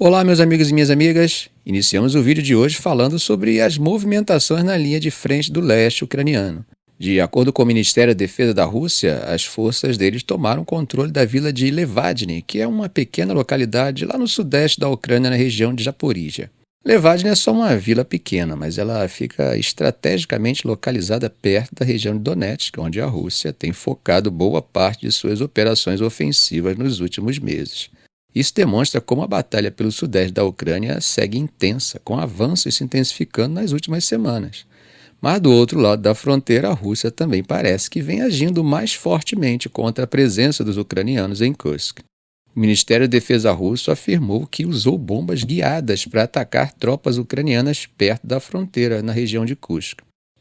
Olá, meus amigos e minhas amigas. Iniciamos o vídeo de hoje falando sobre as movimentações na linha de frente do leste ucraniano. De acordo com o Ministério da Defesa da Rússia, as forças deles tomaram controle da vila de Levadne, que é uma pequena localidade lá no sudeste da Ucrânia, na região de Zaporíжia. Levadne é só uma vila pequena, mas ela fica estrategicamente localizada perto da região de Donetsk, onde a Rússia tem focado boa parte de suas operações ofensivas nos últimos meses. Isso demonstra como a batalha pelo sudeste da Ucrânia segue intensa, com avanços se intensificando nas últimas semanas. Mas do outro lado da fronteira, a Rússia também parece que vem agindo mais fortemente contra a presença dos ucranianos em Kursk. O Ministério da Defesa russo afirmou que usou bombas guiadas para atacar tropas ucranianas perto da fronteira, na região de Kursk.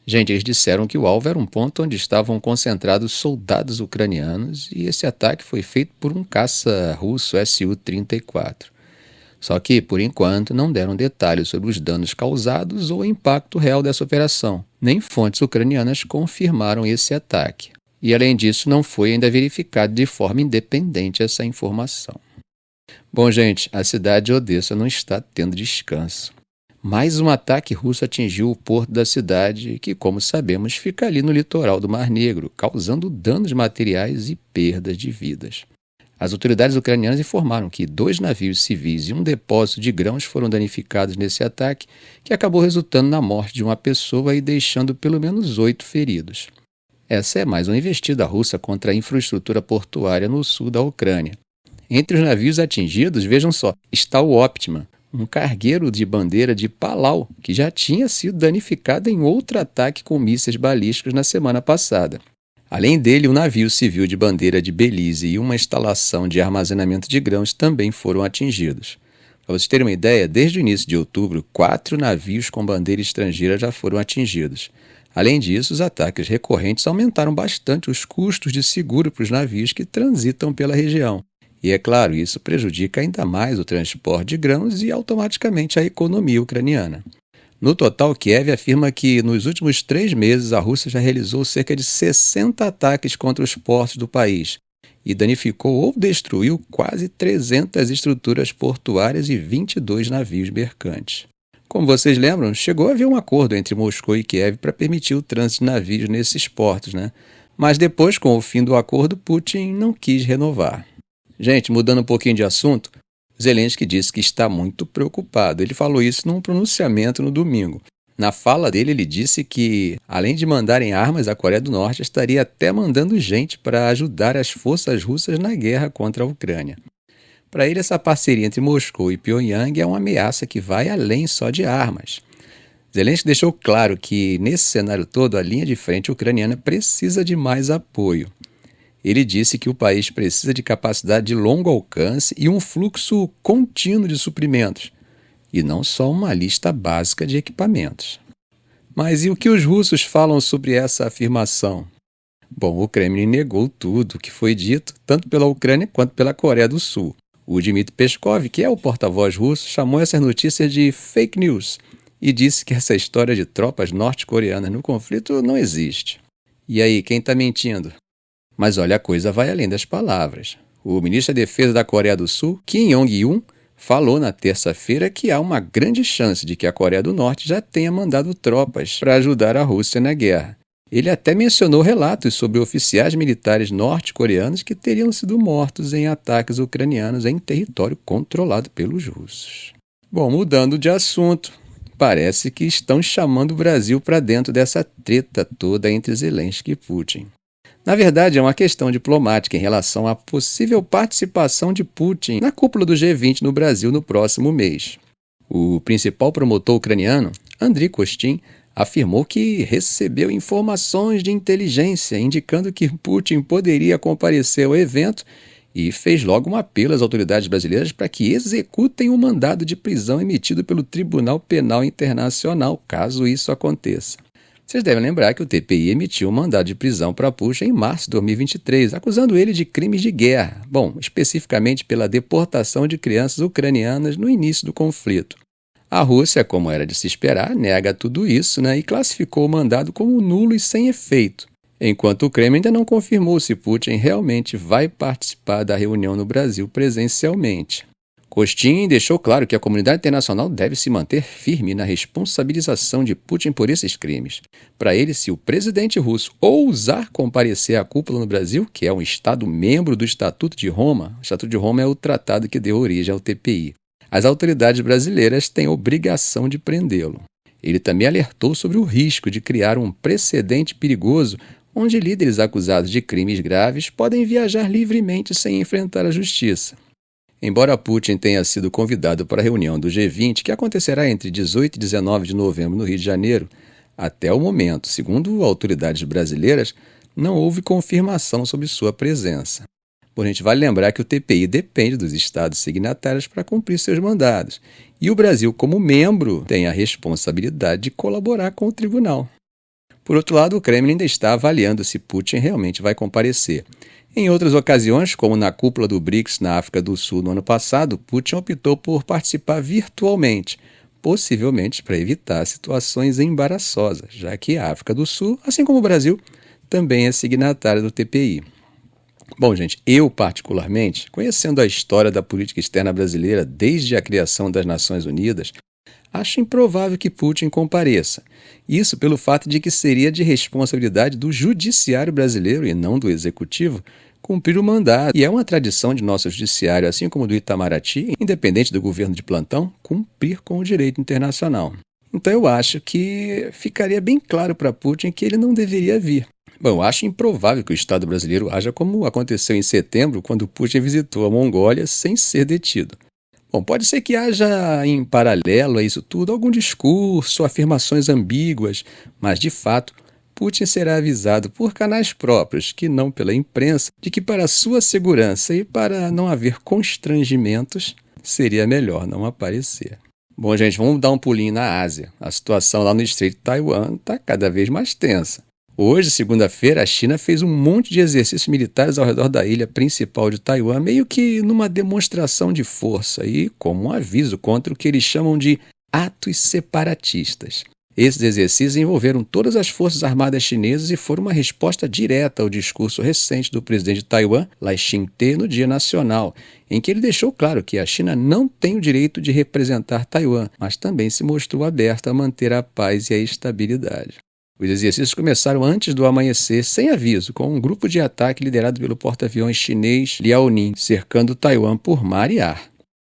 Gente, eles disseram que o alvo era um ponto onde estavam concentrados soldados ucranianos e esse ataque foi feito por um caça russo Su-34. Só que, por enquanto, não deram detalhes sobre os danos causados ou o impacto real dessa operação. Nem fontes ucranianas confirmaram esse ataque. E, além disso, não foi ainda verificado de forma independente essa informação. Bom, gente, a cidade de Odessa não está tendo descanso. Mais um ataque russo atingiu o porto da cidade, que, como sabemos, fica ali no litoral do Mar Negro, causando danos materiais e perdas de vidas. As autoridades ucranianas informaram que 2 navios civis e um depósito de grãos foram danificados nesse ataque, que acabou resultando na morte de uma pessoa e deixando pelo menos 8 feridos. Essa é mais uma investida russa contra a infraestrutura portuária no sul da Ucrânia. Entre os navios atingidos, vejam só, está o Optima, um cargueiro de bandeira de Palau, que já tinha sido danificado em outro ataque com mísseis balísticos na semana passada. Além dele, um navio civil de bandeira de Belize e uma instalação de armazenamento de grãos também foram atingidos. Para vocês terem uma ideia, desde o início de outubro, 4 navios com bandeira estrangeira já foram atingidos. Além disso, os ataques recorrentes aumentaram bastante os custos de seguro para os navios que transitam pela região. E, é claro, isso prejudica ainda mais o transporte de grãos e automaticamente a economia ucraniana. No total, Kiev afirma que nos últimos 3 meses a Rússia já realizou cerca de 60 ataques contra os portos do país e danificou ou destruiu quase 300 estruturas portuárias e 22 navios mercantes. Como vocês lembram, chegou a haver um acordo entre Moscou e Kiev para permitir o trânsito de navios nesses portos, né? Mas depois, com o fim do acordo, Putin não quis renovar. Gente, mudando um pouquinho de assunto, Zelensky disse que está muito preocupado. Ele falou isso num pronunciamento no domingo. Na fala dele, ele disse que, além de mandarem armas à Coreia do Norte, estaria até mandando gente para ajudar as forças russas na guerra contra a Ucrânia. Para ele, essa parceria entre Moscou e Pyongyang é uma ameaça que vai além só de armas. Zelensky deixou claro que, nesse cenário todo, a linha de frente ucraniana precisa de mais apoio. Ele disse que o país precisa de capacidade de longo alcance e um fluxo contínuo de suprimentos, e não só uma lista básica de equipamentos. Mas e o que os russos falam sobre essa afirmação? Bom, o Kremlin negou tudo o que foi dito, tanto pela Ucrânia quanto pela Coreia do Sul. O Dmitry Peskov, que é o porta-voz russo, chamou essas notícias de fake news e disse que essa história de tropas norte-coreanas no conflito não existe. E aí, quem está mentindo? Mas olha, a coisa vai além das palavras. O ministro da Defesa da Coreia do Sul, Kim Yong-un, falou na terça-feira que há uma grande chance de que a Coreia do Norte já tenha mandado tropas para ajudar a Rússia na guerra. Ele até mencionou relatos sobre oficiais militares norte-coreanos que teriam sido mortos em ataques ucranianos em território controlado pelos russos. Bom, mudando de assunto, parece que estão chamando o Brasil para dentro dessa treta toda entre Zelensky e Putin. Na verdade, é uma questão diplomática em relação à possível participação de Putin na cúpula do G20 no Brasil no próximo mês. O principal promotor ucraniano, Andriy Kostin, afirmou que recebeu informações de inteligência indicando que Putin poderia comparecer ao evento e fez logo um apelo às autoridades brasileiras para que executem o mandado de prisão emitido pelo Tribunal Penal Internacional, caso isso aconteça. Vocês devem lembrar que o TPI emitiu um mandado de prisão para Putin em março de 2023, acusando ele de crimes de guerra, especificamente pela deportação de crianças ucranianas no início do conflito. A Rússia, como era de se esperar, nega tudo isso, e classificou o mandado como nulo e sem efeito, enquanto o Kremlin ainda não confirmou se Putin realmente vai participar da reunião no Brasil presencialmente. Costin deixou claro que a comunidade internacional deve se manter firme na responsabilização de Putin por esses crimes. Para ele, se o presidente russo ousar comparecer à cúpula no Brasil, que é um Estado membro do Estatuto de Roma, o Estatuto de Roma é o tratado que deu origem ao TPI, as autoridades brasileiras têm obrigação de prendê-lo. Ele também alertou sobre o risco de criar um precedente perigoso onde líderes acusados de crimes graves podem viajar livremente sem enfrentar a justiça. Embora Putin tenha sido convidado para a reunião do G20, que acontecerá entre 18 e 19 de novembro no Rio de Janeiro, até o momento, segundo autoridades brasileiras, não houve confirmação sobre sua presença. Porém, a gente vale lembrar que o TPI depende dos estados signatários para cumprir seus mandados, e o Brasil, como membro, tem a responsabilidade de colaborar com o tribunal. Por outro lado, o Kremlin ainda está avaliando se Putin realmente vai comparecer. Em outras ocasiões, como na cúpula do BRICS na África do Sul no ano passado, Putin optou por participar virtualmente, possivelmente para evitar situações embaraçosas, já que a África do Sul, assim como o Brasil, também é signatária do TPI. Bom, gente, eu particularmente, conhecendo a história da política externa brasileira desde a criação das Nações Unidas, acho improvável que Putin compareça. Isso pelo fato de que seria de responsabilidade do judiciário brasileiro e não do executivo cumprir o mandato. E é uma tradição de nosso judiciário, assim como do Itamaraty, independente do governo de plantão, cumprir com o direito internacional. Então eu acho que ficaria bem claro para Putin que ele não deveria vir. Bom, eu acho improvável que o Estado brasileiro haja como aconteceu em setembro, quando Putin visitou a Mongólia sem ser detido. Bom, pode ser que haja, em paralelo a isso tudo, algum discurso, afirmações ambíguas, mas, de fato, Putin será avisado por canais próprios, que não pela imprensa, de que para sua segurança e para não haver constrangimentos, seria melhor não aparecer. Bom, gente, vamos dar um pulinho na Ásia. A situação lá no Estreito de Taiwan está cada vez mais tensa. Hoje, segunda-feira, a China fez um monte de exercícios militares ao redor da ilha principal de Taiwan, meio que numa demonstração de força e como um aviso contra o que eles chamam de atos separatistas. Esses exercícios envolveram todas as forças armadas chinesas e foram uma resposta direta ao discurso recente do presidente de Taiwan, Lai Ching-te, no Dia Nacional, em que ele deixou claro que a China não tem o direito de representar Taiwan, mas também se mostrou aberta a manter a paz e a estabilidade. Os exercícios começaram antes do amanhecer, sem aviso, com um grupo de ataque liderado pelo porta-aviões chinês Liaoning, cercando Taiwan por mar e ar.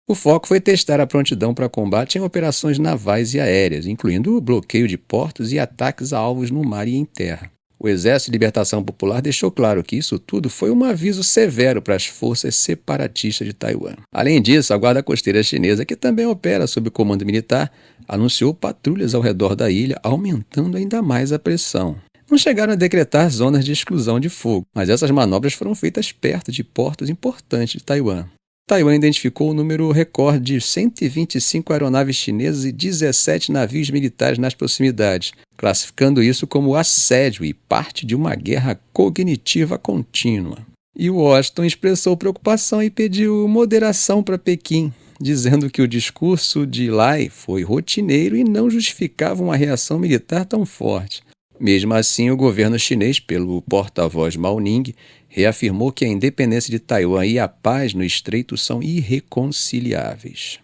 O foco foi testar a prontidão para combate em operações navais e aéreas, incluindo o bloqueio de portos e ataques a alvos no mar e em terra. O Exército de Libertação Popular deixou claro que isso tudo foi um aviso severo para as forças separatistas de Taiwan. Além disso, a Guarda Costeira Chinesa, que também opera sob comando militar, anunciou patrulhas ao redor da ilha, aumentando ainda mais a pressão. Não chegaram a decretar zonas de exclusão de fogo, mas essas manobras foram feitas perto de portos importantes de Taiwan. Taiwan identificou o número recorde de 125 aeronaves chinesas e 17 navios militares nas proximidades, classificando isso como assédio e parte de uma guerra cognitiva contínua. E Washington expressou preocupação e pediu moderação para Pequim, dizendo que o discurso de Lai foi rotineiro e não justificava uma reação militar tão forte. Mesmo assim, o governo chinês, pelo porta-voz Mao Ning, reafirmou que a independência de Taiwan e a paz no estreito são irreconciliáveis.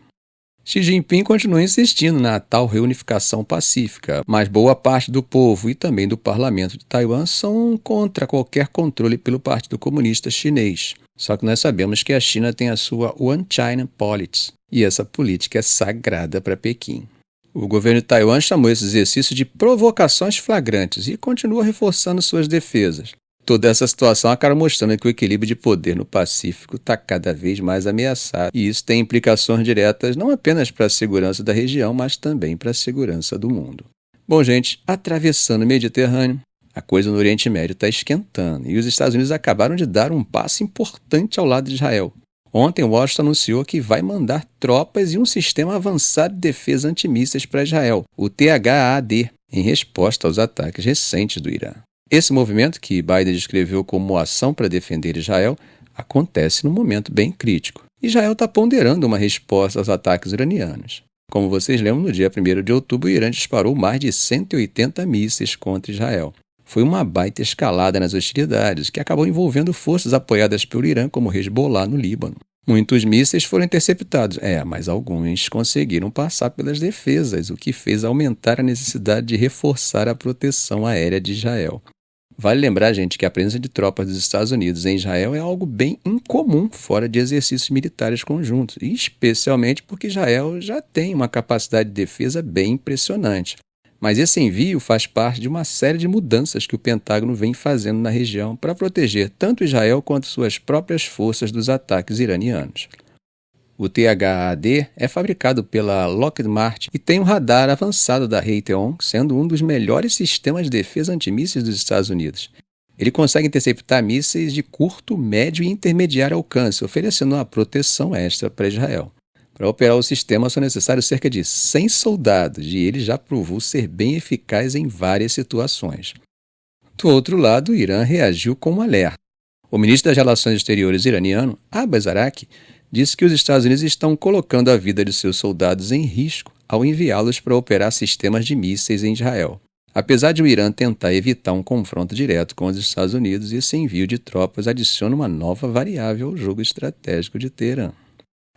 Xi Jinping continua insistindo na tal reunificação pacífica, mas boa parte do povo e também do parlamento de Taiwan são contra qualquer controle pelo Partido Comunista Chinês. Só que nós sabemos que a China tem a sua One China Policy, e essa política é sagrada para Pequim. O governo de Taiwan chamou esse exercício de provocações flagrantes e continua reforçando suas defesas. Toda essa situação acaba mostrando que o equilíbrio de poder no Pacífico está cada vez mais ameaçado, e isso tem implicações diretas não apenas para a segurança da região, mas também para a segurança do mundo. Bom, gente, atravessando o Mediterrâneo, a coisa no Oriente Médio está esquentando, e os Estados Unidos acabaram de dar um passo importante ao lado de Israel. Ontem, Washington anunciou que vai mandar tropas e um sistema avançado de defesa antimísseis para Israel, o THAAD, em resposta aos ataques recentes do Irã. Esse movimento, que Biden descreveu como ação para defender Israel, acontece num momento bem crítico. Israel está ponderando uma resposta aos ataques iranianos. Como vocês lembram, no dia 1º de outubro, o Irã disparou mais de 180 mísseis contra Israel. Foi uma baita escalada nas hostilidades, que acabou envolvendo forças apoiadas pelo Irã, como Hezbollah no Líbano. Muitos mísseis foram interceptados, mas alguns conseguiram passar pelas defesas, o que fez aumentar a necessidade de reforçar a proteção aérea de Israel. Vale lembrar, gente, que a presença de tropas dos Estados Unidos em Israel é algo bem incomum fora de exercícios militares conjuntos, especialmente porque Israel já tem uma capacidade de defesa bem impressionante. Mas esse envio faz parte de uma série de mudanças que o Pentágono vem fazendo na região para proteger tanto Israel quanto suas próprias forças dos ataques iranianos. O THAAD é fabricado pela Lockheed Martin e tem um radar avançado da Raytheon, sendo um dos melhores sistemas de defesa antimísseis dos Estados Unidos. Ele consegue interceptar mísseis de curto, médio e intermediário alcance, oferecendo uma proteção extra para Israel. Para operar o sistema são necessários cerca de 100 soldados e ele já provou ser bem eficaz em várias situações. Do outro lado, o Irã reagiu com um alerta. O ministro das Relações Exteriores iraniano, Abbas Araqi, disse que os Estados Unidos estão colocando a vida de seus soldados em risco ao enviá-los para operar sistemas de mísseis em Israel. Apesar de o Irã tentar evitar um confronto direto com os Estados Unidos, esse envio de tropas adiciona uma nova variável ao jogo estratégico de Teherã.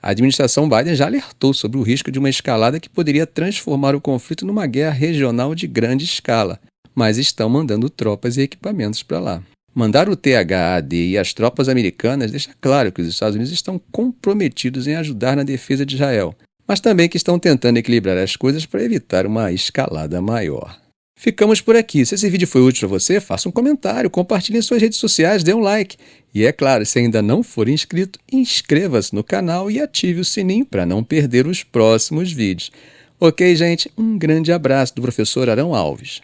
A administração Biden já alertou sobre o risco de uma escalada que poderia transformar o conflito numa guerra regional de grande escala, mas estão mandando tropas e equipamentos para lá. Mandar o THAAD e as tropas americanas deixa claro que os Estados Unidos estão comprometidos em ajudar na defesa de Israel, mas também que estão tentando equilibrar as coisas para evitar uma escalada maior. Ficamos por aqui. Se esse vídeo foi útil para você, faça um comentário, compartilhe em suas redes sociais, dê um like. E é claro, se ainda não for inscrito, inscreva-se no canal e ative o sininho para não perder os próximos vídeos. Ok, gente? Um grande abraço do professor Arão Alves.